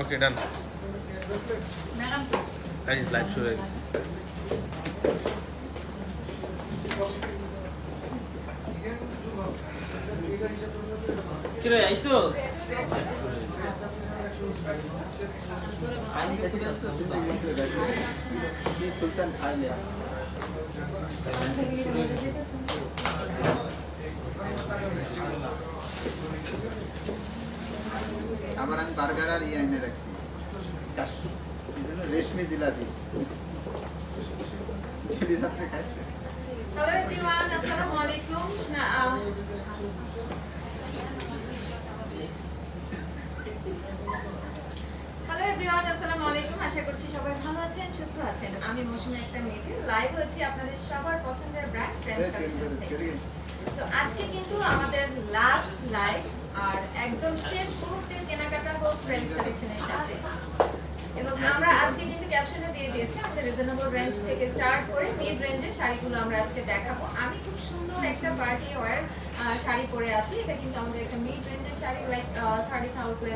ওকে ডান। Guys live শুরু হয়ে গেছে। কিরে আইসোস আইনি কত গেছে দিতে গেছে কি সুলতান খাইলে আবার আমি বার্গার আর ইয়ে এনে রাখছি রেশমি জিলাপি ছেলে রাত্রে খাইতে হ্যালো এভরিওয়ান, আসসালামু আলাইকুম। হ্যালো এভরিওয়ান, আসসালামু আলাইকুম। আশা করছি সবাই ভালো আছেন, সুস্থ আছেন। আমি মৌসুমী একটা মেয়ে, লাইভ হয়েছি আপনাদের সবার পছন্দের ব্র্যান্ড ফ্রেন্ডস কালেকশন থেকে। তো আজকে কিন্তু আমাদের লাস্ট লাইভ আর একদম শেষ মুহূর্তের কেনাকাটা হোক ফ্রেন্ডস কালেকশনের সাথে। এবং আমরা আজকে কিন্তু ক্যাপশনে দিয়ে দিয়েছি আমাদের রিজনেবল রেঞ্জ থেকে স্টার্ট করে মিড রেঞ্জের শাড়িগুলো আমরা আজকে দেখাবো। আমি খুব সুন্দর একটা পার্টি ওয়্যার শাড়ি পরে আছি। এটা কিন্তু আমাদের একটা মিড রেঞ্জের শাড়ি, লাইক 30,000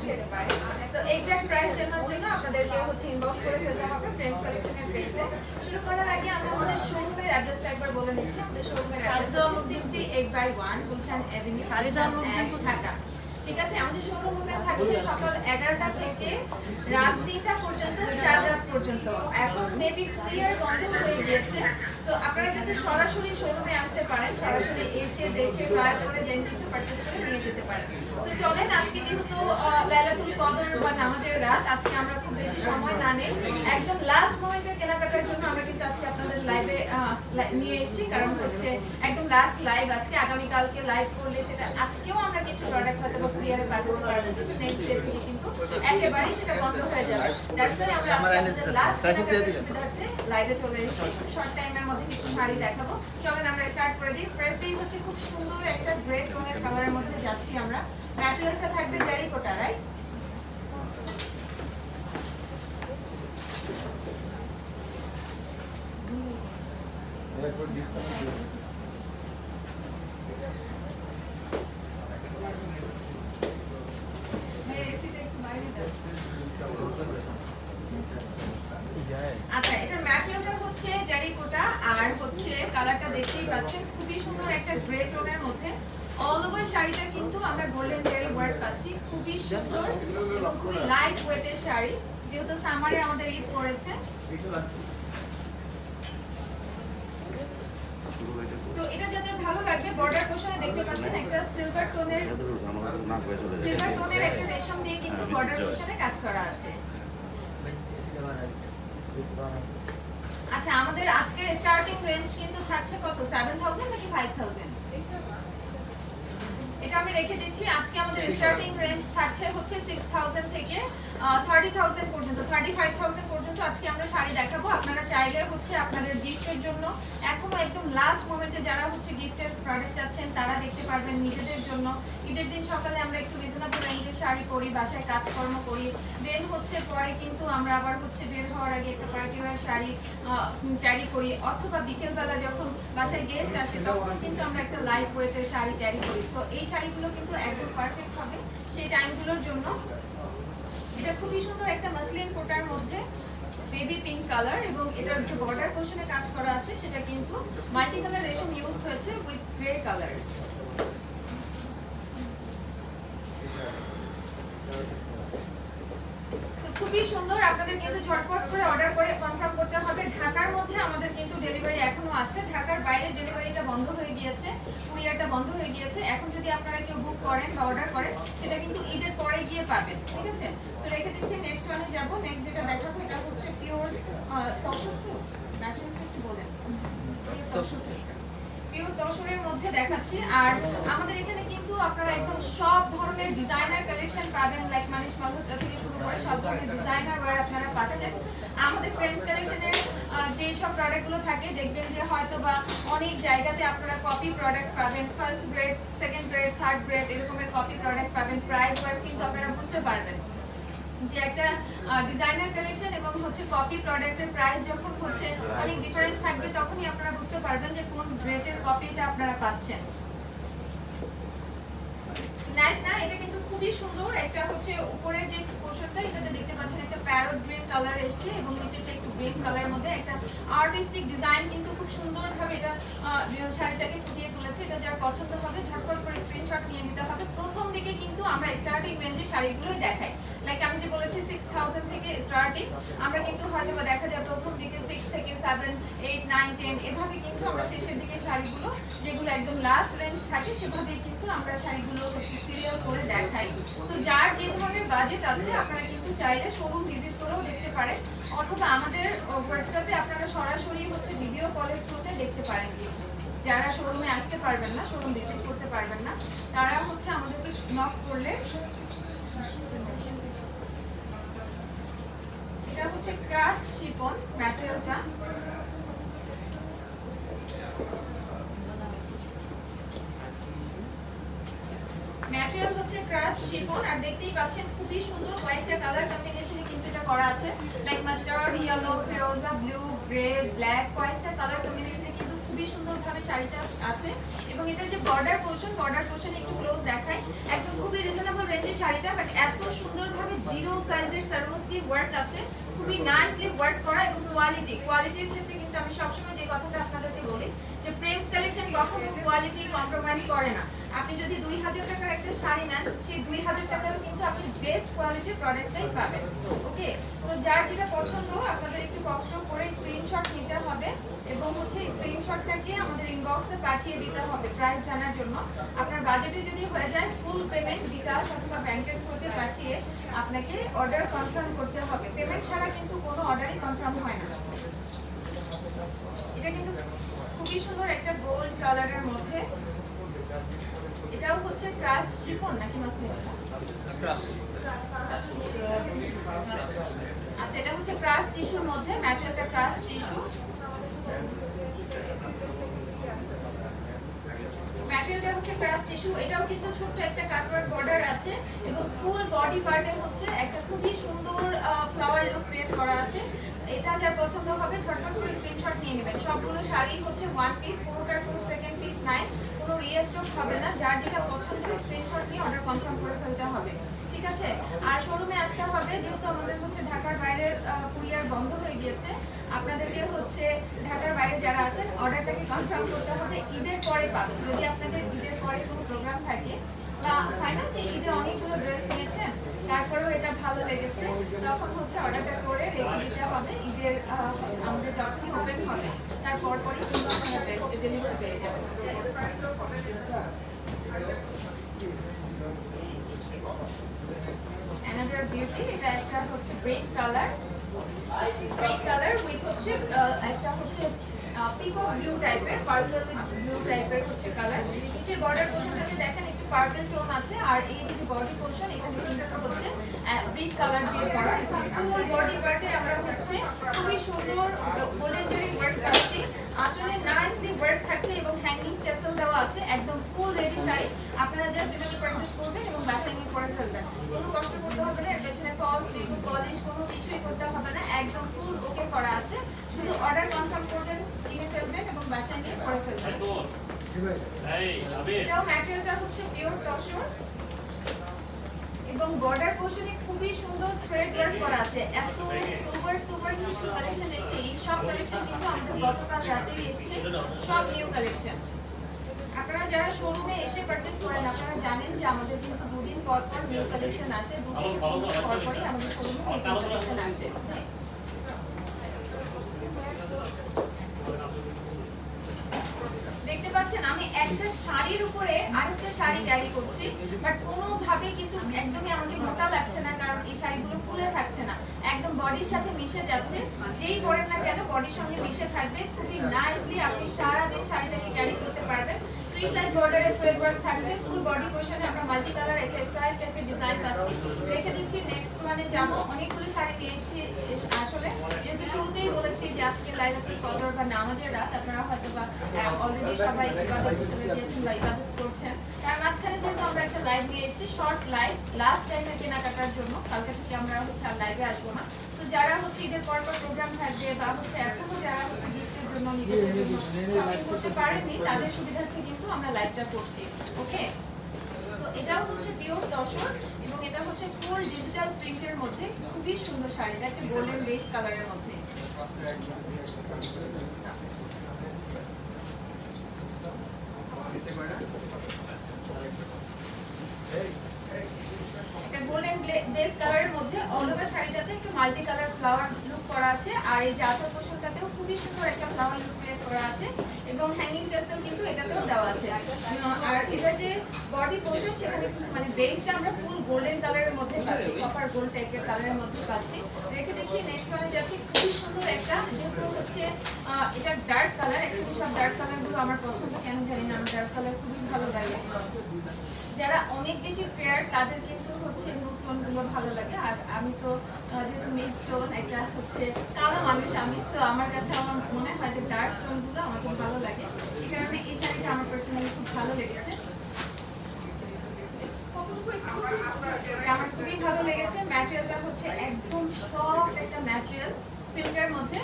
হতে পারে। তো এক্সাক্ট প্রাইস জানার জন্য আপনাদেরকে ইনবক্স করে ফেলতে হবে ফ্রেন্ডস কালেকশনের পেজে। শুরু করার আগে আমি আমাদের শোরুমের অ্যাড্রেসটা একবার বলে নিচ্ছি। আমাদের শোরুমের অ্যাড্রেস হচ্ছে 68/1 গুলশান এভিনিউ, ঢাকা। ঠিক আছে, আমাদের শোরুম ওপেন থাকছে সকাল 11টা থেকে রাত 3টা পর্যন্ত, 4 রাত পর্যন্ত। এখন মেবি ক্লিয়ার বন্ধ হয়ে গিয়েছে। সো আপনারা যদি সরাসরি শোরুমে আসতে পারেন, সরাসরি এসে দেখে ট্রাই করে দেন কিন্তু পারচেজ করে নিয়ে যেতে পারেন। সো চলেন, আজকে যেহেতু লাইলাতুল কদর বা নামাজের রাত, আজকে আমরা খুব বেশি সময় না নেই, একদম লাস্ট মোমেন্টের কেনাকাটার জন্য আমরা কিন্তু আজকে আপনাদের লাইভে নিয়ে এসেছি। কারণ হচ্ছে একদম লাস্ট লাইভ আজকে, আগামীকালকে লাইভ করলে সেটা আজকেও আমরা কিছু প্রোডাক্ট হয়তো ক্লিয়ারে পাঠাতে পারবো, কিন্তু নেক্সট ডে থেকে কিন্তু একেবারেই সেটা বন্ধ হয়ে যাবে। দ্যাটস ওয়াই আমরা আজকে লাস্ট সুবিধার্থে লাইভে চলে এসেছি। খুব শর্ট টাইমের মধ্যে কিছু শাড়ি দেখাবো। চলেন আমরা স্টার্ট করে দিই। ফার্স্টেই হচ্ছে খুব সুন্দর একটা গ্রে টোনের কালারের মধ্যে যাচ্ছি আমরা। ম্যাটেরিয়ালটা থাকবে টেরিকোটা, রাইট? আচ্ছা, এটার ম্যাটেরিয়ালটা হচ্ছে টেরিকোটা আর হচ্ছে কালারটা দেখতেই পাচ্ছেন, খুবই সুন্দর একটা গ্রে টোনের মধ্যে। অল ওভার শাড়িটা কিন্তু আমরা গোল্ডেন জেরি ওয়ার্ক পাচ্ছি, খুবই সুন্দর এবং খুবই লাইট ওয়েটের শাড়ি, যেহেতু সামারে আমাদের ঈদ পড়েছে। সো এটা যাদের ভালো লাগবে, বর্ডার পোর্শনে দেখতে পাচ্ছেন একটা সিলভার টোনের একটা রেশম দিয়ে কিন্তু বর্ডার পোর্শনে কাজ করা আছে। আচ্ছা, আমাদের আজকের স্টার্টিং রেঞ্জ কিন্তু থাকছে কত? 7,000 নাকি 5,000? এটা আমি রেখে দিচ্ছি। আজকে আমাদের স্টার্টিং রেঞ্জ থাকছে হচ্ছে 6,000 থেকে 30,000 পর্যন্ত, 35,000 পর্যন্ত আজকে আমরা শাড়ি দেখাবো। আপনারা চাইলে হচ্ছে আপনাদের গিফটের জন্য এখনো একদম লাস্ট মোমেন্টে যারা হচ্ছে গিফটের প্রোডাক্ট চাচ্ছেন তারা দেখতে পারবেন। নিজেদের জন্য ঈদের দিন সকালে আমরা একটু রিজনেবল রেঞ্জের শাড়ি পরি, বাসায় কাজকর্ম করি, দেন হচ্ছে পরে কিন্তু আমরা আবার হচ্ছে বের হওয়ার আগে একটা পার্টি ওয়্যার শাড়ি ক্যারি করি, অথবা বিকেলবেলা যখন বাসায় গেস্ট আসে তখন কিন্তু আমরা একটা লাইট ওয়েটের শাড়ি ক্যারি করি। তো এই শাড়িগুলো কিন্তু একদম পারফেক্ট হবে সেই টাইমগুলোর জন্য। এটা খুবই সুন্দর একটা মাসলিন কোটার মধ্যে বেবি পিঙ্ক কালার, এবং এটার যে বর্ডার পোর্শনে কাজ করা আছে সেটা কিন্তু মাল্টি কালার রেশম ইউজ হয়েছে উইথ গ্রে কালার। খুবই সুন্দর, আপনাদের কিন্তু ঝটপট করে অর্ডার করে কনফার্ম করতে হবে। ঢাকার মধ্যে আমাদের কিন্তু ডেলিভারি এখনো আছে, ঢাকার বাইরে ডেলিভারিটা বন্ধ হয়ে গিয়েছে, কুরিয়ারটা বন্ধ হয়ে গিয়েছে। এখন যদি আপনারা কেউ বুক করেন বা অর্ডার করেন সেটা কিন্তু ঈদের পরে গিয়ে পাবেন, ঠিক আছে? তো রেখে দিচ্ছি, নেক্সট ওয়ানে যাব। নেক্সট যেটা দেখাবো এটা হচ্ছে পিওর তসর সিল্ক, ম্যাটেরিয়ালটা একটু বলেন। পিওর তসরের মধ্যে দেখাচ্ছি। আর আমাদের এখানে কিন্তু আপনারা একদম সব ধরনের ডিজাইনার কালেকশন পাবেন, লাইক মানিশ মালহোত্রা থেকে শুরু করে সব ধরনের ডিজাইনার ওয়্যার আপনারা পাচ্ছেন। আমাদের ফ্রেন্ডস কালেকশনের যে সব প্রোডাক্টগুলো থাকে দেখবেন যে হয়তো বা অনেক জায়গাতে আপনারা কপি প্রোডাক্ট পাবেন, first grade, second grade, third grade এরকমের কপি প্রোডাক্ট পাবেন। প্রাইস ওয়াইজ কিন্তু আপনারা বুঝতে পারবেন যে একটা ডিজাইনার কালেকশন এবং হচ্ছে কপি প্রোডাক্টের প্রাইস যখন হচ্ছে অনেক ডিফারেন্স থাকবে, তখনই আপনারা বুঝতে পারবেন যে কোন গ্রেডের কপিটা আপনারা পাচ্ছেন। নাইস না? এটা কিন্তু খুবই সুন্দর। একটা হচ্ছে উপরের যে পোর্শনটা এটাতে দেখতে পাচ্ছেন একটা প্যারট গ্রিন কালার এসছে এবং নিচেরটা একটু গ্রিন কালারের মধ্যে একটা আর্টিস্টিক ডিজাইন কিন্তু খুব সুন্দরভাবে এটা শাড়িটাকে ফুটিয়ে তুলেছে। এটা যার পছন্দ হবে ঝটপট করে স্ক্রিনশট নিয়ে নিতে হবে। প্রথম দিকে কিন্তু আমরা স্টার্টিং রেঞ্জের শাড়িগুলোই দেখাই, লাইক আমি যে বলেছি 6000 থেকে স্টার্টিং। আমরা কিন্তু হয়তো বা দেখা যায় প্রথম দিকে 6 থেকে 7, 8, 9, 10 এভাবে কিন্তু আমরা শেষের দিকে শাড়িগুলো যেগুলো একদম লাস্ট রেঞ্জ থাকে সেভাবেই কিন্তু আমরা শাড়িগুলো হচ্ছে সিরিয়াল করে দেখাই। তো যার যে ধরনের বাজেট আছে আপনারা কিন্তু চাইলে শোরুম ভিজিট করেও দেখতে পারেন, অথবা আমাদের হোয়াটসঅ্যাপে আপনারা সরাসরি হচ্ছে ভিডিও কলের থ্রুতে দেখতে পারেন। যারা শোরুমে আসতে পারবেন না, শোরুম ভিজিট করতে পারবেন না, তারা হচ্ছে আমাদেরকে নক করলে। এটা হচ্ছে ক্রাস্ট শিফন ম্যাটেরিয়ালটা। ম্যাটেরিয়াল হচ্ছে ক্রাস্ট শিফন আর দেখতেই পাচ্ছেন খুবই সুন্দর কয়েকটা কালার কম্বিনেশনে কিন্তু এটা করা আছে, লাইক মাস্টার্ড, ইয়েলো, ফিরোজা, ব্লু, গ্রে, ব্ল্যাক কয়েকটা কালার কম্বিনেশনে কিন্তু খুবই সুন্দরভাবে শাড়িটা আছে। এবং এটা যে বর্ডার পোর্শন একটু ক্লোজ দেখায়, একদম খুবই রিজনেবল রেঞ্জের শাড়িটা, বাট এত সুন্দরভাবে জিরো সাইজের সার্মোসলি ওয়ার্ক আছে, খুবই নাইসলি ওয়ার্ক করা এবং কোয়ালিটির ক্ষেত্রে কিন্তু আমি সবসময় যে কথাটা আপনাদেরকে বলি যে প্রেমস কালেকশন কখনো কোয়ালিটি কম্প্রোমাইজ করে না। আপনি যদি 2000 টাকার একটা শাড়ি নেন, সেই 2000 টাকাও কিন্তু আপনি বেস্ট কোয়ালিটির প্রোডাক্টটাই পাবেন। ওকে, সো যার যেটা পছন্দ আপনাদের একটু কষ্ট করে স্ক্রিনশট নিতে হবে এবং হচ্ছে স্ক্রিনশটটাকে আমাদের ইনবক্সে পাঠিয়ে দিতে হবে প্রাইস জানার জন্য। আপনার বাজেটে যদি হয়ে যায় ফুল পেমেন্ট বিকাশ অথবা ব্যাংকের থ্রুতে পাঠিয়ে আপনাকে অর্ডার কনফার্ম করতে হবে। পেমেন্ট ছাড়া কিন্তু কোনো অর্ডারই কনফার্ম হয় না। এটা কিন্তু খুবই সুন্দর একটা গোল্ড কালারের মধ্যে। এটাও হচ্ছে ক্রাস্ট শিফন নাকি মাসলিন? আচ্ছা, এটা হচ্ছে ক্রাস্ট টিস্যুর মধ্যে, ম্যাটেরিয়ালটা ক্রাস্ট টিস্যু। ম্যাটেরিয়ালটা হচ্ছে ক্রাস্ট টিস্যু। এটাও কিন্তু ছোট্ট একটা কাটওয়ার্ক বর্ডার আছে এবং ফুল বডি পার্টে হচ্ছে একটা খুবই সুন্দর ফ্লাওয়ার লুক ক্রিয়েট করা আছে। এটা যার পছন্দ হবে ঝটপট করে স্ক্রিনশট নিয়ে নেবেন। সবগুলো শাড়ি হচ্ছে ওয়ান পিস, কোনোটার কোনো সেকেন্ড পিস নাই, কোনো রিস্টক হবে না। যার যেটা পছন্দ স্ক্রিনশট নিয়ে অর্ডার কনফার্ম করে ফেলতে হবে, ঠিক আছে? আর শোরুমে আসতে হবে, যেহেতু আমাদের হচ্ছে ঢাকার বাইরের কুরিয়ার বন্ধ হয়ে গিয়েছে। আপনাদেরকে হচ্ছে ঢাকার বাইরে যারা আছেন অর্ডারটাকে কনফার্ম করতে হবে, ঈদের পরে পাবেন। যদি আপনাদের ঈদের পরে কোনো প্রোগ্রাম থাকে বা হয় না যে ঈদে অনেকগুলো ড্রেস নিয়েছেন তারপরেও এটা ভালো লেগেছে, তখন হচ্ছে অর্ডারটা করে রেখে দিতে হবে। ঈদের আমাদের যখনই ওপেন হবে তারপর পরই কিন্তু আপনারা ডেলিভারি পেয়ে যাবেন। Another beauty, এটা একটা হচ্ছে ব্রেক কালার উইথ হচ্ছে একটা হচ্ছে পিকক ব্লু টাইপের, পার্পল ব্লু টাইপের হচ্ছে কালার। নিচের বর্ডার পোর্শনটাতে দেখেন একটু পার্পল টোন আছে, আর এই যে বডি পোর্শন এখানে কিন্তু হচ্ছে ব্রিক কালার দিয়ে করা। ফুল বডি পার্টে আমরা হচ্ছে খুবই সুন্দর গোল্ডেন জরি ওয়ার্ক পাচ্ছি, আসলে নাইসলি ওয়ার্ক থাকছে এবং হ্যাঙ্গিং টেসেল দেওয়া আছে। একদম ফুল রেডি শাড়ি, আপনারা জাস্ট এটাকে পারচেজ করবেন এবং বাসায় নিয়ে পরে ফেলবেন। কোনো কষ্ট করতে হবে না, এর পেছনে ফলস রিমুভ পলিশ কোনো কিছুই করতে হবে না, একদম ফুল ওকে করা আছে। শুধু অর্ডার কনফার্ম করবেন, কিনে ফেলবেন এবং বাসায় নিয়ে পরে ফেলবেন। এটাও ম্যাটেরিয়ালটা হচ্ছে পিওর তসর এবং বর্ডার পোর্শনে খুবই সুন্দর থ্রেড ওয়ার্ক করা আছে। এত সুপার কিছু কালেকশন এসছে, এই সব কালেকশন কিন্তু আমাদের গতকাল রাতেই এসছে, সব নিউ কালেকশন। আপনারা যারা শোরুমে এসে পারচেজ করেন আপনারা জানেন যে আমাদের কিন্তু দুদিন পর পর নিউ কালেকশন আসে, দুদিন পর পরই আমাদের শোরুমে নিউ কালেকশন আসে। দেখতে পাচ্ছেন আমি একটা শাড়ির উপরে আরেকটা শাড়ি ক্যারি করছি, বাট কোনোভাবে কিন্তু একদমই আমাকে মোটা লাগছে না, কারণ এই শাড়িগুলো ফুলে থাকছে না, একদম বডির সাথে মিশে যাচ্ছে। যেই পরেন না কেন বডির সঙ্গে মিশে থাকবে, খুবই নাইসলি আপনি সারাদিন শাড়িটাকে ক্যারি করতে পারবেন। থ্রি সাইড বর্ডারে থ্রেড ওয়ার্ক থাকছে, ফুল বডি পোর্শনে আমরা মাল্টি কালার একটা স্টাইল টাইপের ডিজাইন পাচ্ছি। রেখে দিচ্ছি, নেক্সট মানে যাবো। অনেকগুলো শাড়ি নিয়ে এসেছি, আসলে যেহেতু শুরুতেই বলেছি যে আজকে লাইলাতুল কদর বা নামাজের রাত, আপনারা হয়তো বা অলরেডি সবাই ইবাদত চলে গিয়েছেন বা ইবাদত করছেন, তার মাঝখানে যেহেতু আমরা একটা লাইভ নিয়ে এসেছি, শর্ট লাইভ লাস্ট টাইমে কেনাকাটার জন্য। কালকে থেকে আমরা হচ্ছে আর লাইভে আসবো না। তো যারা হচ্ছে ঈদের পর প্রোগ্রাম থাকবে বা হচ্ছে এখনো যারা হচ্ছে গিফটের জন্য নিজেদের জন্য শপিং করতে পারেননি, তাদের সুবিধার্থে কিন্তু আমরা লাইভটা করছি। ওকে, তো এটাও হচ্ছে পিওর তসর এবং এটা হচ্ছে ফুল ডিজিটাল প্রিন্টের মধ্যে খুবই সুন্দর শাড়িটা, একটা গোল্ডেন বেস কালারের মধ্যে। একটা গোল্ডেন বেস কালারের মধ্যে অল ওভার শাড়িটাতে একটু মাল্টি কালার ফ্লাওয়ার লুক করা আছে, আর এই যে আঁচল পোশাকটাতেও খুবই সুন্দর একটা ফ্লাওয়ার লুক ক্রিয়েট করা আছে এবং হ্যাঙ্গিং টেসেল কিন্তু এটাতেও দেওয়া আছে। আর এটা যে বডি পোর্শন সেখানে কিন্তু মানে বেসটা আমরা ফুল গোল্ডেন কালারের মধ্যে পাচ্ছি, কপার গোল্ড টাইপের কালারের মধ্যে পাচ্ছি। রেখে দেখছি নেক্সট ওয়ানে যাচ্ছি, খুবই সুন্দর একটা, যেহেতু হচ্ছে এটা ডার্ক কালার, অ্যাকচুয়ালি সব ডার্ক কালারগুলো আমার পছন্দ, কেন জানি না, আমার ডার্ক কালার খুবই ভালো লাগে। যারা অনেক বেশি ফেয়ার তাদের কিন্তু হচ্ছে নুড টোনগুলো ভালো লাগে, আর আমি তো যেহেতু মিড টোন একটা হচ্ছে কালো মানুষ আমি, তো আমার কাছে আমার মনে হয় যে ডার্ক টোনগুলো আমার খুব ভালো লাগে, এই কারণে এই শাড়িটা আমার পার্সোনালি খুব ভালো লেগেছে। আমার খুবই ভালো লেগেছে, ম্যাটেরিয়ালটা হচ্ছে একদম সফট একটা ম্যাটেরিয়াল সিল্কের মধ্যে।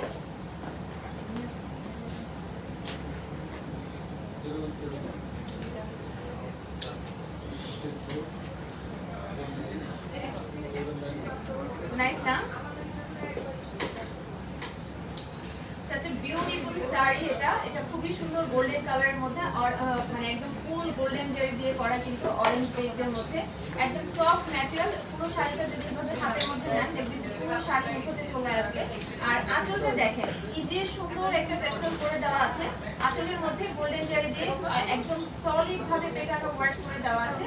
Nice না? Such a beautiful শাড়ি এটা, এটা খুবই সুন্দর গোল্ডেন কালারের মধ্যে, আর মানে একদম ফুল গোল্ডেন জারি দিয়ে করা, কিন্তু অরেঞ্জ বেজের মধ্যে একদম সফট ম্যাটেরিয়াল। পুরো শাড়িটা যদি এভাবে হাতের মধ্যে নেন দেখবেন যে পুরো শাড়ি মুখে চলে আসবে। আর আঁচলটা দেখেন কি যে সুন্দর একটা টেক্সচার করে দেওয়া আছে, আঁচলের মধ্যে গোল্ডেন জারি দিয়ে একদম সলিড ভাবে পেটানো ওয়ার্ক করে দেওয়া আছে।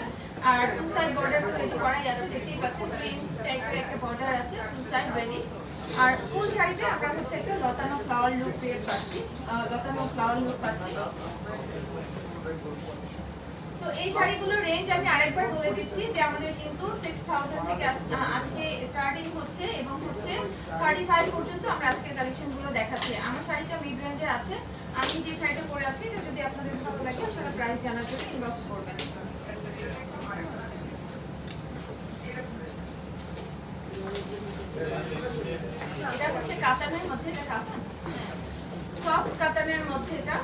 আর টু সাইড বর্ডার তো রেডি করাই আছে, দেখতেই পাচ্ছেন 3 ইঞ্চ টাইপের একটা বর্ডার আছে, টু সাইড রেডি। আর ফুল শাড়িতে আমরা হচ্ছে একটা লতানো ফ্লাওয়ার লুক ক্রিয়েট পাচ্ছি, লতানো ফ্লাওয়ার লুক পাচ্ছি। তো এই শাড়িগুলোর রেঞ্জ আমি আরেকবার বলে দিচ্ছি যে আমাদের কিন্তু 6000 থেকে আজকে স্টার্টিং হচ্ছে এবং হচ্ছে 35 পর্যন্ত আমরা আজকের কালেকশনগুলো দেখাচ্ছি। আমার শাড়িটা মিড রেঞ্জের আছে, আমি যে শাড়িটা পরে আছি এটা যদি আপনাদের ভালো লাগে আপনারা প্রাইস জানার জন্য ইনবক্স করবেন। এটা হচ্ছে কাতানের মধ্যে, এটা কাতান সফট কাতানের মধ্যে, এটা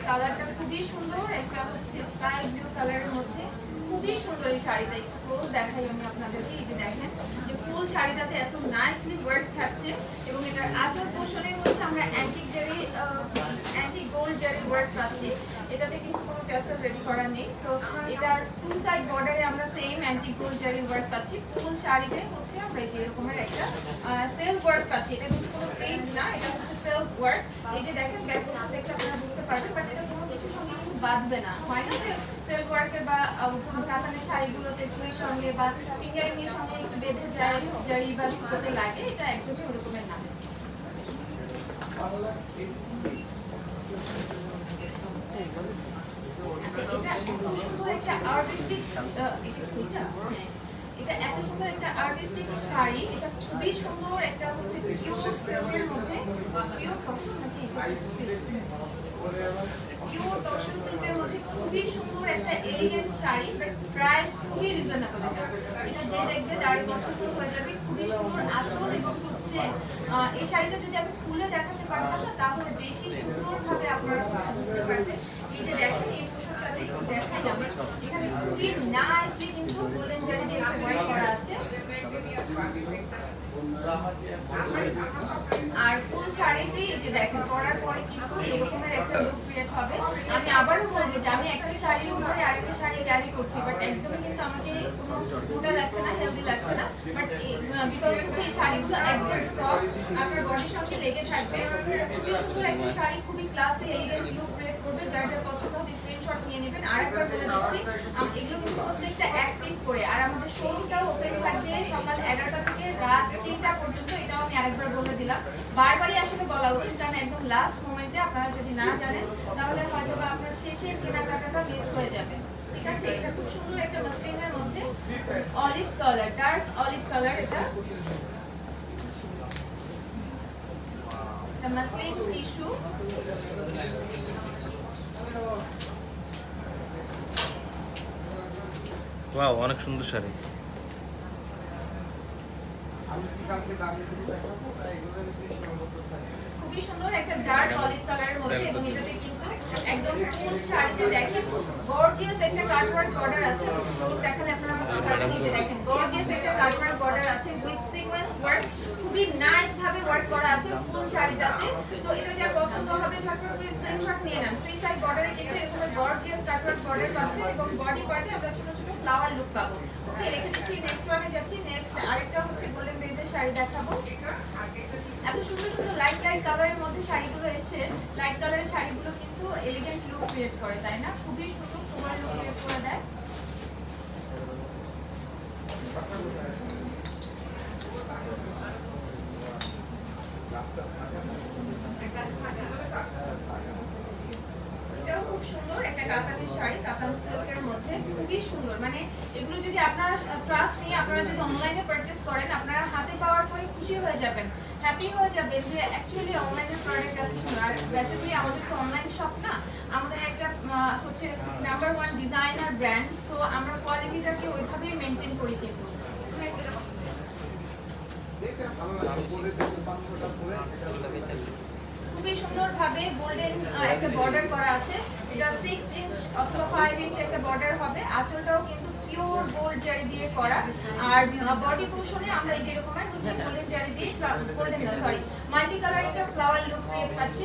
কালারটা খুবই সুন্দর, একটা হচ্ছে স্কাই ব্লু কালারের মধ্যে খুবই সুন্দর। এই শাড়িটা একটু ক্লোজ দেখাই আমি আপনাদেরকে, এই যে দেখেন যে ফুল শাড়িটাতে এত নাইসলি ওয়ার্ক থাকছে এবং এটার আঁচল পোর্শনে হচ্ছে আমরা অ্যান্টিক জারি অ্যান্টিক গোল্ড জারি ওয়ার্ক পাচ্ছি, এটাতে কিন্তু কোনো টেসেল রেডি করা নেই। সো এটার টু সাইড বর্ডারে আমরা সেম অ্যান্টিক গোল্ড জারি ওয়ার্ক পাচ্ছি, ফুল শাড়িতে হচ্ছে আমরা এই যে এরকমের একটা সেলফ ওয়ার্ক পাচ্ছি, এটা কিন্তু কোনো প্রিন্ট না, এটা হচ্ছে সেলফ ওয়ার্ক। এই যে দেখেন ব্যাক পোর্শন দেখলে আপনারা বুঝতে পারবেন, বাট এটা কোনো কিছুর সঙ্গে কিন্তু বাঁধবে না, হয় না যে সেলফ ওয়ার্কের বা কাতানের শাড়িগুলোতে চুড়ির সঙ্গে বা ফিঙ্গারিং এর সঙ্গে একটু বেঁধে যায় জারি বা সুতোতে লাগে, এটা একদমই ওরকমের না। এটা এত সুন্দর একটা আর্টিস্টিক, এটা এত সুন্দর একটা আর্টিস্টিক শাড়ি, এটা খুবই সুন্দর একটা হচ্ছে পিওর সিল্কের মধ্যে, পিওর তসর নাকি পিওর তসর সিল্কের মধ্যে খুবই সুন্দর একটা এলিগেন্ট শাড়ি, বাট প্রাইস খুবই রিজনেবল। এটা যে দেখবে তারই পছন্দ হয়ে যাবে, খুবই সুন্দর আঁচল এবং হচ্ছে এই শাড়িটা যদি আমি খুলে দেখাতে পারতাম না তাহলে বেশি সুন্দরভাবে আপনারা বুঝতে পারবেন। এই যে দেখেন এই পোশাকটাতে দেখাই যাবে, এখানে খুবই নাইসলি কিন্তু গোল্ডেন জারি দিয়ে ওয়ার্ক করা আছে, আর ফুল শাড়িতে এই যে দেখেন পরার পরে কিন্তু এরকমের একটা লুক ক্রিয়েট হবে। আমি আবারও বলবো যে আমি একটা শাড়ির উপরে আরেকটা শাড়ি ক্যারি করছি, বাট একদমই কিন্তু আমাকে কোনো মোটা লাগছে না, হেলদি লাগছে না, বাট বিকজ হচ্ছে এই শাড়িগুলো একদম সফট, আপনার বডির সঙ্গে লেগে থাকবে, খুবই সুন্দর একটা শাড়ি, খুবই ক্লাসি এলিগেন্ট লুক ক্রিয়েট করবে। যার যার পছন্দ হবে স্ক্রিনশট নিয়ে নেবেন। আরেকবার বলে দিচ্ছি এগুলো কিন্তু প্রত্যেকটা এক পিস করে, আর আমাদের শোরুমটাও ওপেন থাকবে সকাল 11টা থেকে রাত 3টা পর্যন্ত, এটাও আমি আরেকবার বলে দিলাম, বারবারই আসলে বলা উচিত, কারণ একদম লাস্ট মোমেন্টে আপনারা যদি না জানেন তাহলে হয়তো বা আপনার শেষের কেনাকাটাটা মিস হয়ে যাবে, ঠিক আছে। এটা খুব সুন্দর একটা মাসলিনের মধ্যে olive colour, dark olive colour, এটা মাসলিন টিস্যু, ওয়াও, অনেক সুন্দর শাড়ি। খুবই সুন্দর একটা ডার্ক অলিভ কালারের মধ্যে এবং এটাতে কিন্তু একদম ফুল শাড়িতে দেখেন গর্জিয়াস একটা কাটওয়ার্ক বর্ডার আছে। তো দেখালে আপনারা নিজে দেখেন গর্জিয়াস একটা কাটওয়ার্ক বর্ডার আছে উইথ সিকোয়েন্স ওয়ার্ক, খুবই নাইস ভাবে ওয়ার্ক করা আছে ফুল শাড়িটাতে। তো এটা যার পছন্দ হবে ঝটপট করে স্ক্রিনশট নিয়ে নেন। ফ্রি সাইড বর্ডারে কিন্তু এরকম গর্জিয়াস কাটওয়ার্ক বর্ডার পাচ্ছেন এবং বডি পার্টে আমরা ছোট ছোট ফ্লাওয়ার লুক পাবো। ওকে, রেখে দিচ্ছি। নেক্সট ওয়ানে যাচ্ছি। নেক্সট আরেকটা হচ্ছে গোল্ডেন বেজের শাড়ি দেখাবো। এত সুন্দর সুন্দর লাইট লাইট কালারের মধ্যে শাড়িগুলো এসেছে। লাইট কালারের শাড়িগুলো কিন্তু এলিগেন্ট লুক ক্রিয়েট করে, তাই না? খুবই সুন্দর সোবার লুক ক্রিয়েট করে দেয়। এটাও খুব সুন্দর একটা কাতানের শাড়ি, কাতান সিল্কের মধ্যে খুবই সুন্দর। মানে এগুলো যদি আপনারা ট্রাস্ট নিয়ে আপনারা যদি অনলাইনে পারচেজ করেন, আপনারা হাতে পাওয়ার পরে খুশি হয়ে যাবেন, হ্যাপি হয়ে যাবেন যে অ্যাকচুয়ালি অনলাইনের প্রোডাক্ট এত সুন্দর। আর বেসিক্যালি আমাদের তো অনলাইন শপ না, আমাদের একটা হচ্ছে নাম্বার 1 ডিজাইনার ব্র্যান্ড। সো আমরা কোয়ালিটিটাকে ওইভাবেই মেনটেন করি। কিন্তু খুবই সুন্দরভাবে গোল্ডেন একটা বর্ডার করা আছে। এটা 6 ইঞ্চ অথবা 5 ইঞ্চ একটা বর্ডার হবে। আঁচলটাও কিন্তু পিওর গোল্ড জারি দিয়ে করা। আর বডি পোর্শনে আমরা এই যেরকম হচ্ছে গোল্ডেন জারি দিয়ে গোল্ডেন না সরি মাল্টি কালার একটা ফ্লাওয়ার লুক ক্রিয়েট পাচ্ছি।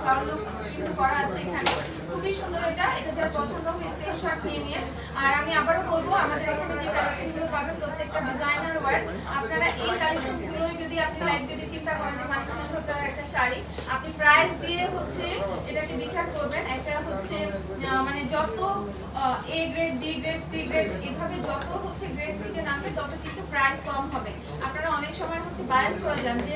ফ্লাওয়ার লুক কিন্তু করা আছে এখানে, খুবই সুন্দর। এটা যার পছন্দ হবে স্ক্রিনশট নিয়ে। আর আমি আবারও বলবো, আমাদের এখানে যে কালেকশনগুলো পাবেন প্রত্যেকটা ডিজাইনার ওয়ার্ক। আপনারা এই কালেকশনগুলো যদি আপনি লাইক যদি চিন্তা করেন যে মানে সুন্দর একটা শাড়ি, আপনি প্রাইস দিয়ে হচ্ছে এটাকে বিচার করবেন। একটা হচ্ছে মানে যত A grade, B grade, C grade এভাবে যত হচ্ছে গ্রেড নিচে নামবে তত কিন্তু প্রাইস কম হবে। আপনারা অনেক সময় হচ্ছে বায়াসড হয়ে যান যে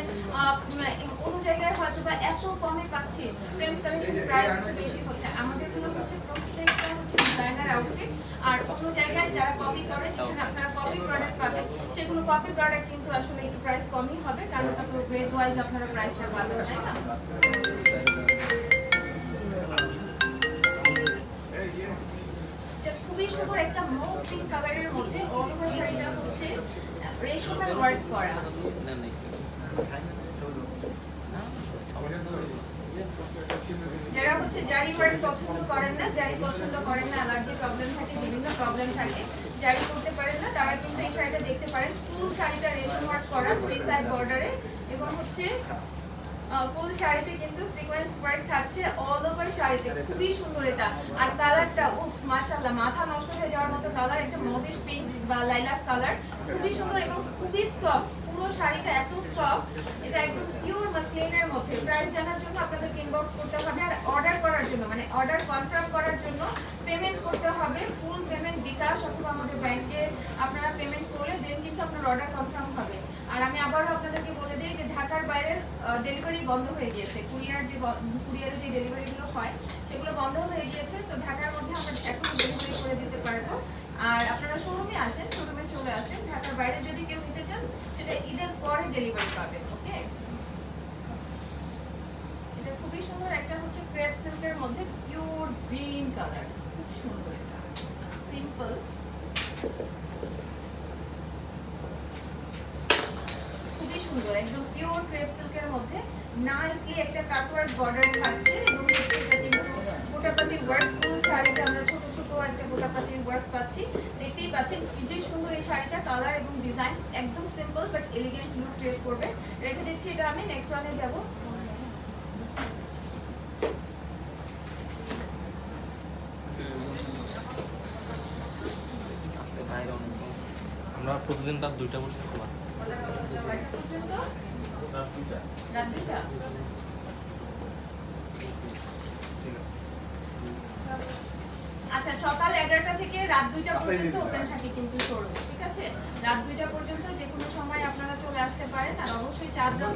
অন্য জায়গায় হয়তো বা এত কমে পাচ্ছি, ফ্রেন্ডস কালেকশন প্রাইস একটু বেশি হচ্ছে। আমাদেরগুলো হচ্ছে প্রত্যেকটা হচ্ছে ডিজাইনার আউটফিট। আর অন্য জায়গায় যারা কপি করে যেখানে আপনারা কপি প্রোডাক্ট পাবেন, সেগুলো কপি প্রোডাক্ট কিন্তু আসলে একটু প্রাইস কমই হবে, কারণ তারপর গ্রেড ওয়াইজ আপনারা প্রাইসটা পাবেন, তাই না? খুবই সুন্দর একটা মৌ পিঙ্ক কালারের মধ্যে অল ওভার শাড়িটা হচ্ছে রেশমের ওয়ার্ক করা। যারা হচ্ছে জারি ওয়ার্ক পছন্দ করেন না, অ্যালার্জি প্রবলেম থাকে, বিভিন্ন প্রবলেম থাকে, জারি করতে পারেন না, তারা কিন্তু এই শাড়িটা দেখতে পারেন। ফুল শাড়িটা রেশম ওয়ার্ক করা 3 সাইড বর্ডারে এবং হচ্ছে ফুল শাড়িতে কিন্তু সিকোয়েন্স ওয়ার্ক থাকছে অল ওভার শাড়িতে। খুবই সুন্দর এটা। আর কালারটা উফ মাশাআল্লাহ, মাথা নষ্ট হয়ে যাওয়ার মতো কালার, একটা মবিশ পিঙ্ক বা লাইলাক কালার, খুবই সুন্দর এবং খুবই সফট। পুরো শাড়িটা এত সফট, এটা একদম পিওর মাসলিনের মধ্যে। প্রাইস জানার জন্য আপনাদের ইনবক্স করতে হবে। আর অর্ডার করার জন্য মানে অর্ডার কনফার্ম করার জন্য পেমেন্ট করতে হবে। ফুল পেমেন্ট বিকাশ অথবা আমাদের ব্যাংকে আপনারা পেমেন্ট করলে দেন কিন্তু আপনার অর্ডার কনফার্ম হবে। আর আমি আবারও আপনাদেরকে বলে দিই যে ঢাকার বাইরের ডেলিভারি বন্ধ হয়ে গিয়েছে। কুরিয়ারে যে ডেলিভারিগুলো হয় সেগুলো বন্ধ হয়ে গিয়েছে। তো ঢাকার মধ্যে আমরা এখনো ডেলিভারি করে দিতে পারবো। আর আপনারা শোরুমে আসেন, শোরুমে চলে আসেন। ঢাকার বাইরে যদি কেউ নিতে চান সেটা ঈদের পরে ডেলিভারি পাবেন। ওকে, এটা খুবই সুন্দর। একটা হচ্ছে ক্রেপ সিল্কের মধ্যে পিওর গ্রিন কালার, খুব সুন্দর। এটা সিম্পল, খুবই সুন্দর, একদম পিওর ক্রেপ সিল্কের মধ্যে নাইসলি একটা কাটওয়ার্ক বর্ডার থাকছে এবং হচ্ছে এটা কিন্তু গোটাপাতি ওয়ার্ক। ফুল শাড়িতে আমরা ছোট ছোট একটা গোটাপাতির ওয়ার্ক পাচ্ছি, দেখতেই পাচ্ছেন কি যে সুন্দর এই শাড়িটা। কালার এবং ডিজাইন একদম simple but elegant look create করবে। রেখে দিচ্ছি এটা। আমি নেক্সট ওয়ানে যাব। আমরা প্রতিদিন রাত 2টা পর্যন্ত খোলা। রাত 2টা? আচ্ছা, সকাল 11টা থেকে রাত 2টা পর্যন্ত ওপেন থাকে কিন্তু শোরুম, ঠিক আছে? রাত 2টা পর্যন্ত যে কোনো সময় আপনারা চলে আসতে পারেন। আর অবশ্যই 4 রাত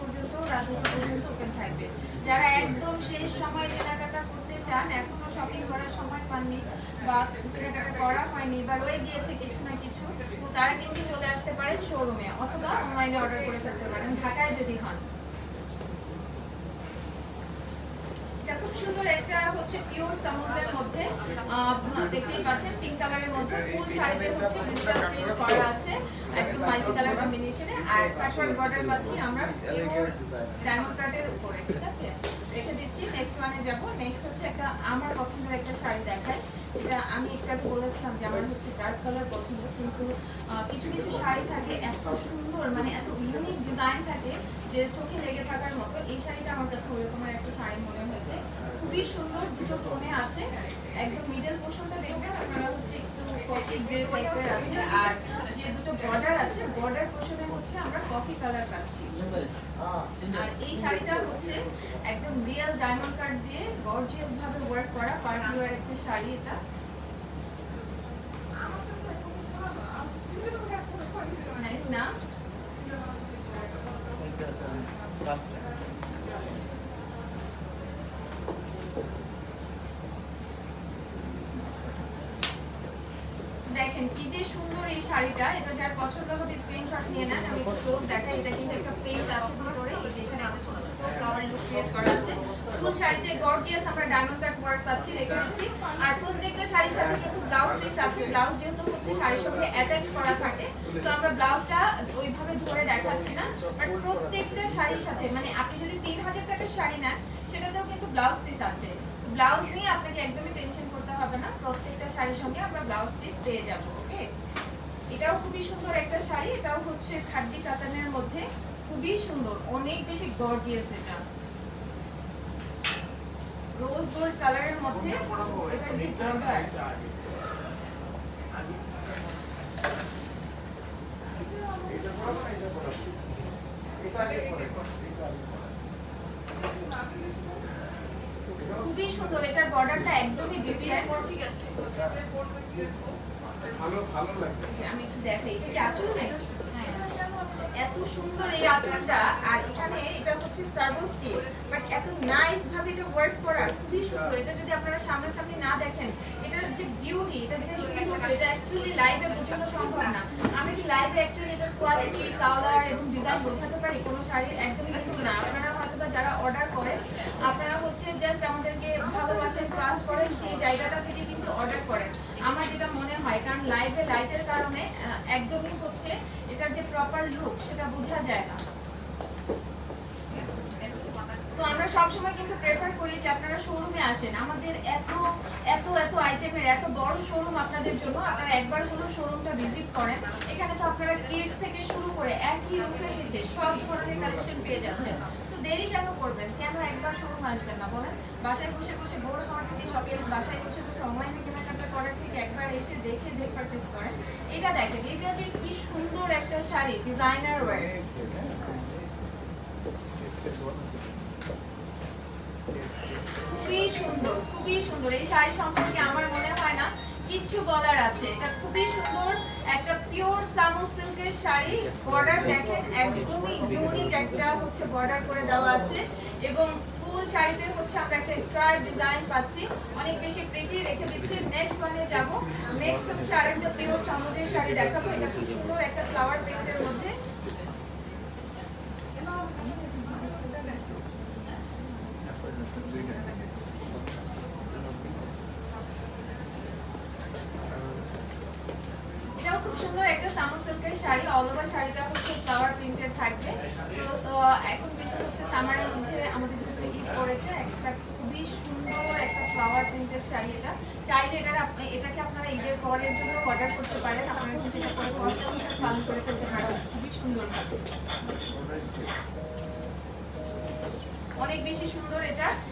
পর্যন্ত রাত 2টা পর্যন্ত ওপেন থাকবে। যারা একদম শেষ সময় কেনাকাটা করতে চান, এখনো শপিং করার সময় পাননি বা কেনাকাটা করা হয়নি বা রয়ে গিয়েছে কিছু না কিছু, তারা কিন্তু চলে আসতে পারেন শোরুমে অথবা অনলাইনে অর্ডার করে ফেলতে পারেন ঢাকায় যদি হন। খুব সুন্দর একটা হচ্ছে পিওর সামুদ্রের মধ্যে দেখতেই পাচ্ছেন পিঙ্ক কালারের মধ্যে ফুল শাড়িতে হচ্ছে ডিজিটাল প্রিন্ট করা আছে একদম মাল্টি কালার কম্বিনেশনে। আর কাটওয়ার্ক বর্ডার পাচ্ছি আমরা পিওর ডায়মন্ড কাটের উপরে, ঠিক আছে? রেখে দিচ্ছি। নেক্সট ওয়ানে যাব। নেক্সট হচ্ছে একটা আমার পছন্দের একটা শাড়ি দেখাই। এটা আমি একটু আগে বলেছিলাম যে আমার হচ্ছে ডার্ক কালার পছন্দ, কিন্তু কিছু কিছু শাড়ি থাকে এত সুন্দর, মানে এত ইউনিক ডিজাইন থাকে যে চোখে লেগে থাকার মতো। এই শাড়িটা আমার কাছে ওই রকমের একটা শাড়ি মনে হয়েছে, খুবই সুন্দর, দুটো টোনে আছে। একদম মিডল পোর্শনটা দেখবেন আপনারা হচ্ছে একটু কফি গ্রে টাইপের আছে, আর যে দুটো বর্ডার আছে বর্ডার পোর্শনে হচ্ছে আমরা কফি কালার পাচ্ছি। আর এই শাড়িটা হচ্ছে একদম রিয়েল ডায়মন্ড কাট দিয়ে গর্জিয়াস ভাবে ওয়ার্ক করা পার্টি ওয়্যার একটা শাড়ি। এটা নাইস না? দেখেন কি যে সুন্দর এই শাড়িটা। এটা যার পছন্দ হবে স্ক্রিনশট নিয়ে নেন। আমি একটু ক্লোজ দেখাই। এটা কিন্তু একটা প্রিন্ট আছে ভিতরে, এই যে এখানে একটা ছোট ছোট ফ্লাওয়ার লুক ক্রিয়েট করা আছে। ফুল শাড়িতে গর্জিয়াস আমরা ডায়মন্ড কাট ওয়ার্ক পাচ্ছি, রেখে দিচ্ছি। আর প্রত্যেকটা শাড়ির সাথে কিন্তু ব্লাউজ পিস আছে। ব্লাউজ যেহেতু হচ্ছে শাড়ির সঙ্গে অ্যাটাচ করা থাকে, তো আমরা ব্লাউজটা ওইভাবে ধরে দেখাচ্ছি না, বাট প্রত্যেকটা শাড়ির সাথে, মানে আপনি যদি 3000 টাকার শাড়ি নেন সেটাতেও কিন্তু ব্লাউজ পিস আছে। ব্লাউজ নিয়ে আপনাকে একদমই টেনশন করতে হবে না, প্রত্যেকটা শাড়ির সঙ্গে আমরা ব্লাউজ পিস পেয়ে যাব। ওকে, এটাও খুবই সুন্দর একটা শাড়ি। এটাও হচ্ছে খাদ্দি কাতানের মধ্যে, খুবই সুন্দর, অনেক বেশি গর্জিয়াস। এটা রোজ গোল্ড কালারের মধ্যে, এটা রিটার্ন খুবই সুন্দর। এটার বর্ডারটা একদমই ডিফারেন্ট। ঠিক আছে, ভালো লাগে। আমি একটু দেখাই, এটা কি আঁচল নাকি? এত সুন্দর এই আঁচলটা, আর এখানে এটা হচ্ছে সার্ভো স্টিচ, বাট এত নাইস ভাবে এটা ওয়ার্ক করা, খুবই সুন্দর। এটা যদি আপনারা সামনাসামনি না দেখেন, এটার যে বিউটি, এটা যে সুন্দর, এটা অ্যাকচুয়ালি লাইভে বোঝানো সম্ভব না। আমি কি লাইভে অ্যাকচুয়ালি এটার কোয়ালিটি, কালার এবং ডিজাইন বোঝাতে পারি? কোনো শাড়ির একদমই কিন্তু না। আপনারা হয়তো বা যারা অর্ডার করেন, আপনারা হচ্ছে জাস্ট আমাদেরকে ভালোবাসেন, ট্রাস্ট করেন, সেই জায়গাটা থেকে কিন্তু অর্ডার করেন, আমার যেটা মনে হয়। কারণ লাইভে লাইটের কারণে একদমই হচ্ছে এটার যে প্রপার লুক সেটা বোঝা যায় না। তো আমরা সবসময় কিন্তু প্রেফার করি যে আপনারা শোরুমে আসেন। আমাদের এত এত এত আইটেমের এত বড় শোরুম আপনাদের জন্য, আপনারা একবার হলো শোরুমটা ভিজিট করেন। এখানে তো আপনারা কিডস থেকে শুরু করে একই রুফের নিচে সব ধরনের কালেকশন পেয়ে যাচ্ছেন। তো দেরি কেন করবেন? কেন একবার শোরুম আসবেন না বলেন? বাসায় বসে বসে বোর হওয়ার থেকে, বাসায় বসে বসে অনলাইনে কেনাকাটা করার থেকে একবার এসে দেখে পারচেজ করেন। এটা দেখেন, এটা যে কি সুন্দর একটা শাড়ি, ডিজাইনার ওয়্যার, খুবই সুন্দর, খুবই সুন্দর। এই শাড়ি সম্পর্কে আমার মনে হয় না কিছু বলার আছে। এটা খুবই সুন্দর, একটা পিওর সামু সিল্কের শাড়ি। বর্ডার দেখেন, একদমই ইউনিক একটা হচ্ছে বর্ডার করে দেওয়া আছে, এবং ফুল শাড়িতে হচ্ছে আমরা একটা স্ট্রাইপ ডিজাইন পাচ্ছি, অনেক বেশি প্রিটি। রেখে দিচ্ছি। নেক্সট ওয়ানে যাব। নেক্সট হচ্ছে আরেকটা পিওর সামুদের শাড়ি দেখাবো। এটা খুব সুন্দর একটা ফ্লাওয়ার প্রিন্টের মধ্যে। এটাও খুব সুন্দর একটা সামু সিল্কের শাড়ি। অল ওভার শাড়িটা হচ্ছে ফ্লাওয়ার প্রিন্টেড থাকবে। তো এখন কিন্তু হচ্ছে সামারের মধ্যে আমাদের যেহেতু ঈদ পড়েছে, একটা খুবই সুন্দর একটা ফ্লাওয়ার প্রিন্টেড শাড়ি। এটা চাইলে এটাকে আপনারা ঈদের পরের জন্য অর্ডার করতে পারেন। আপনারা কিন্তু এটা পরে পালন করে ফেলতে পারেন। খুবই সুন্দর, অনেক বেশি সুন্দর।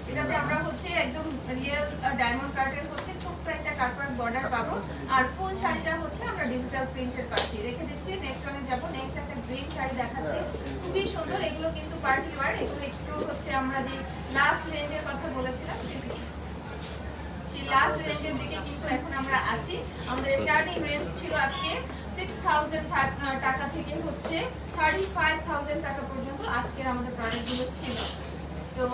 এটাতে আমরা হচ্ছে একদম রিয়েল ডায়মন্ড কাটের হচ্ছে ছোট্ট একটা কাটওয়ার্ক বর্ডার পাবো, আর ফুল শাড়িটা হচ্ছে আমরা ডিজিটাল প্রিন্টের পাচ্ছি। রেখে দিচ্ছি। নেক্সট ওয়ানে যাব। নেক্সট একটা গ্রিন শাড়ি দেখাচ্ছি, খুবই সুন্দর। এগুলো কিন্তু পার্টি ওয়্যার। এগুলো একটু হচ্ছে আমরা যে লাস্ট রেঞ্জের কথা বলেছিলাম, সেই লাস্ট রেঞ্জের দিকে কিন্তু এখন আমরা আছি। আমাদের স্টার্টিং রেঞ্জ ছিল আজকে 6000 টাকা থেকে হচ্ছে 35000 টাকা পর্যন্ত আজকের আমাদের প্রোডাক্টগুলো ছিল। তো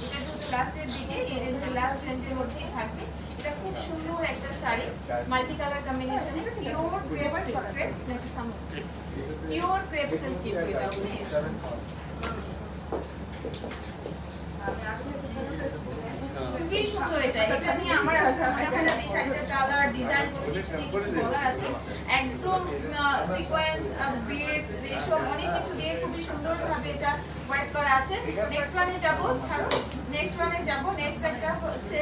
এটা যেহেতু লাস্টের দিকে, এই রেঞ্জের লাস্ট রেঞ্জের মধ্যেই থাকবে। এটা খুব সুন্দর একটা শাড়ি, মাল্টি কালার কম্বিনেশনে, পিওর ক্রেপ সিল্ক, নাকি সামু পিওর ক্রেপ সিল্ক কিন্তু এটা। খুবই সুন্দর। এটা নিয়ে আমার এই শাড়িটার কালার, ডিজাইন ডিজাইন কোনো কিছু নিয়ে কিছু বলার আছে। একদম সিকোয়েন্স, বিডস, রেশম অনেক কিছু দিয়ে খুবই সুন্দরভাবে এটা ওয়ার্ক করা আছে। নেক্সট ওয়ানে যাব, ছাড়ো, নেক্সট ওয়ানে যাব। নেক্সট একটা হচ্ছে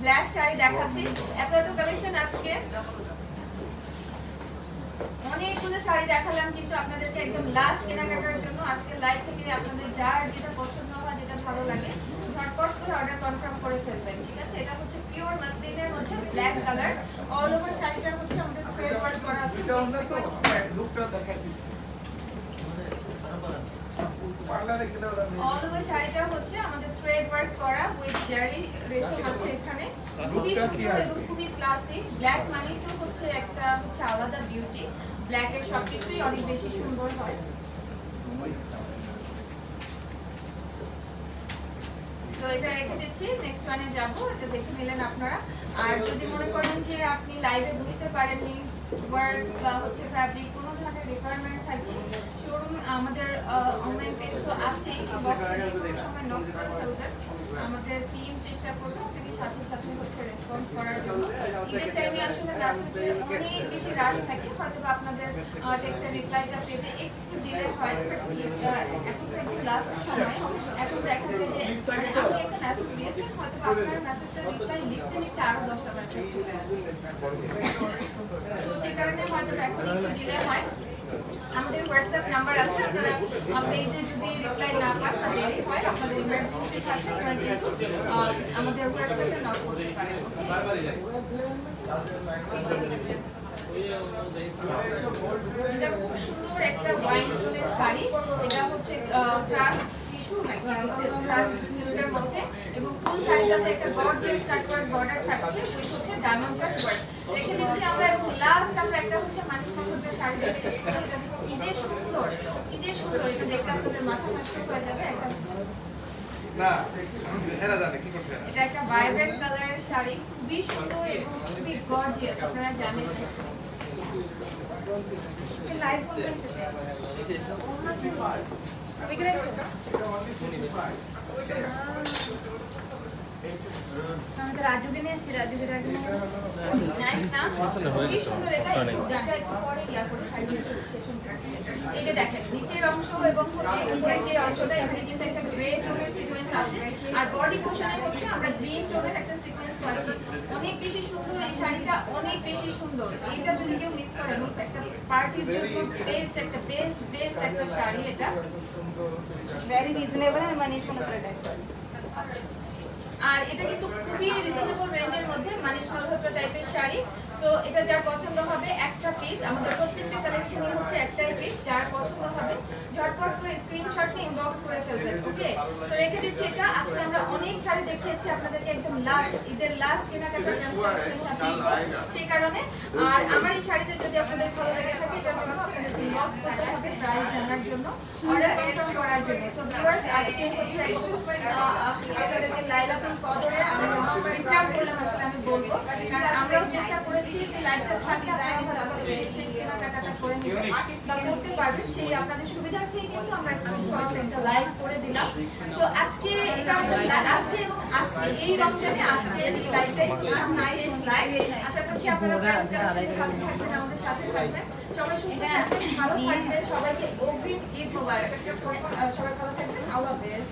ব্ল্যাক শাড়ি দেখাচ্ছি। এত কালেকশন আজকে, অনেকগুলো শাড়ি দেখালাম, কিন্তু আপনাদেরকে একদম লাস্ট কেনাকাটার জন্য আজকে লাইভ থেকে আপনাদের যার যেটা পছন্দ হয়, যেটা ভালো লাগে ঝটপট করে অর্ডার কনফার্ম করে ফেলবেন, ঠিক আছে? এটা হচ্ছে পিওর মাসলিনের মধ্যে ব্ল্যাক কালার, অল ওভার শাড়িটার হচ্ছে আমাদের থ্রেড ওয়ার্ক করা আছে। অল ওভার শাড়িটা হচ্ছে আমাদের থ্রেড ওয়ার্ক করা উইথ জারি রেশম আছে এখানে, খুবই সুন্দর এবং খুবই ক্লাসি। ব্ল্যাক মানে তো হচ্ছে একটা হচ্ছে আলাদা বিউটি, ব্ল্যাকের সবকিছুই অনেক বেশি সুন্দর হয়। তো এটা রেখে দিচ্ছি, নেক্সট ওয়ানে যাব, এটা দেখে নিলেন আপনারা। আর যদি মনে করেন যে আপনি লাইভে বুঝতে পারেননি ওয়ার্ক বা হচ্ছে ফ্যাব্রিক কোনো ধরনের রিকোয়ারমেন্ট থাকে, শোরুম আমাদের অনলাইন পেজ তো আছেই, বক্সে যে কোনো সময় নক করে ফেলবেন, আমাদের টিম চেষ্টা করবে আপনাকে সাথে সাথে হচ্ছে রেসপন্স করার জন্য। ঈদের টাইমে আসলে মেসেজে অনেক বেশি রাশ থাকে, হয়তো বা আপনাদের টেক্সটের রিপ্লাইটা পেতে একটু ডিলে হয়, বাট এখন তো একটু লাস্ট সময়, এখন দেখা যায় যে আমি একটা মেসেজ দিয়েছি, হয়তো বা আপনার মেসেজটা রিপ্লাই লিখতে লিখতে আরো 10টা মেসেজ চলে আসে, তো সেই কারণে হয়তো এখন একটু ডিলে হয়। আমাদের হোয়াটসঅ্যাপ নাম্বার আছে, আপনারা পেজে যদি রিপ্লাই না পান বা দেরি হয়, আপনাদের ইমার্জেন্সি থাকে, আপনারা কিন্তু আমাদের হোয়াটসঅ্যাপে নক করতে পারেন। এটা খুব সুন্দর একটা ওয়াইন টোনের শাড়ি, এটা হচ্ছে ক্রাশ টিস্যু নাকি ক্রাশ সিল্কের মধ্যে, এবং ফুল শাড়িটাতে একটা গর্জিয়াস কাটওয়ার্ক বর্ডার থাকছে উইথ হচ্ছে ডায়মন্ড কাট ওয়ার্ক। রেখে দিচ্ছি আমরা, এবং লাস্ট আমরা একটা হচ্ছে মানিশ মহব্বতের শাড়ি শেষ করে, এটা কি যে সুন্দর, কি যে সুন্দর, এটা দেখলে আপনাদের মাথা নষ্ট হয়ে যাবে। এটা একটা ভাইব্রেন্ট কালারের শাড়ি, খুবই সুন্দর এবং খুবই গর্জিয়াস, আপনারা জানেন। লাইভ বলতেছে আমি কি আমাদের রাজুদিনে আছে, রাজুদিনে নাইস না, খুবই সুন্দর। এটা একটু পরে ইয়া করে শাড়ি সেশন থাকে। এটা দেখেন নিচের অংশ এবং হচ্ছে উপরের যে অংশটা, এখানে কিন্তু একটা গ্রে টোনের সিকোয়েন্স আছে, আর বডি পোর্শনে হচ্ছে আমরা গ্রিন টোনের একটা সিকোয়েন্স পাচ্ছি। অনেক বেশি সুন্দর এই শাড়িটা, অনেক বেশি সুন্দর। এইটা যদি কেউ মিস করেন, একটা পার্টির জন্য বেস্ট একটা শাড়ি। এটা very reasonable and manish কোনো টাইপ। আর এটা কিন্তু খুবই রিজনেবল রেঞ্জের মধ্যে মানিশ মালহোত্রা টাইপের শাড়ি। সো এটা যার পছন্দ হবে একটা পিস, আমাদের প্রত্যেকটা কালেকশনই হচ্ছে একটাই পিস, যার পছন্দ হবে ঝটপট করে স্ক্রিনশট নিয়ে ইনবক্স করে ফেলবেন, ওকে? তো রেখে দিচ্ছি এটা। আজকে আমরা অনেক শাড়ি দেখিয়েছি আপনাদেরকে, একদম লাস্ট ঈদের লাস্ট কেনাকাটার ট্রান্সফারের সাথে সেই কারণে। আর আমার এই শাড়িটা যদি আপনাদের ভালো লেগে থাকে, এটার জন্য আপনাদের ইনবক্স করতে হবে প্রাইস জানার জন্য, অর্ডার কনফার্ম করার জন্য। সো ভিউয়ার্স, আজকে হচ্ছে আপনাদেরকে লাইলাতুল কদরে আমি ডিস্টার্ব করলাম, আসলে আমি বলবো, কারণ আমরাও চেষ্টা করেছি যে লাইভটা থাকলে আপনারা শেষ কেনাকাটাটা করে নিতে বা করতে পারবেন, সেই আপনাদের সুবিধার্থেই কিন্তু আমরা একটা লাইভ করে দিলাম। তো আজকে এটা আমাদের আজকে এবং আজকে এই রমজানে আজকে এই লাইভটাই শেষ লাইভ। আশা করছি আপনারা প্রাইস কালেকশনের সাথে থাকবেন, আমাদের সাথে থাকবেন। সবাই সুস্থ থাকবেন, ভালো থাকবেন, সবাইকে অগ্রিম ঈদ মোবারক। সবাই ভালো থাকবেন, আল্লাহ হাফেজ।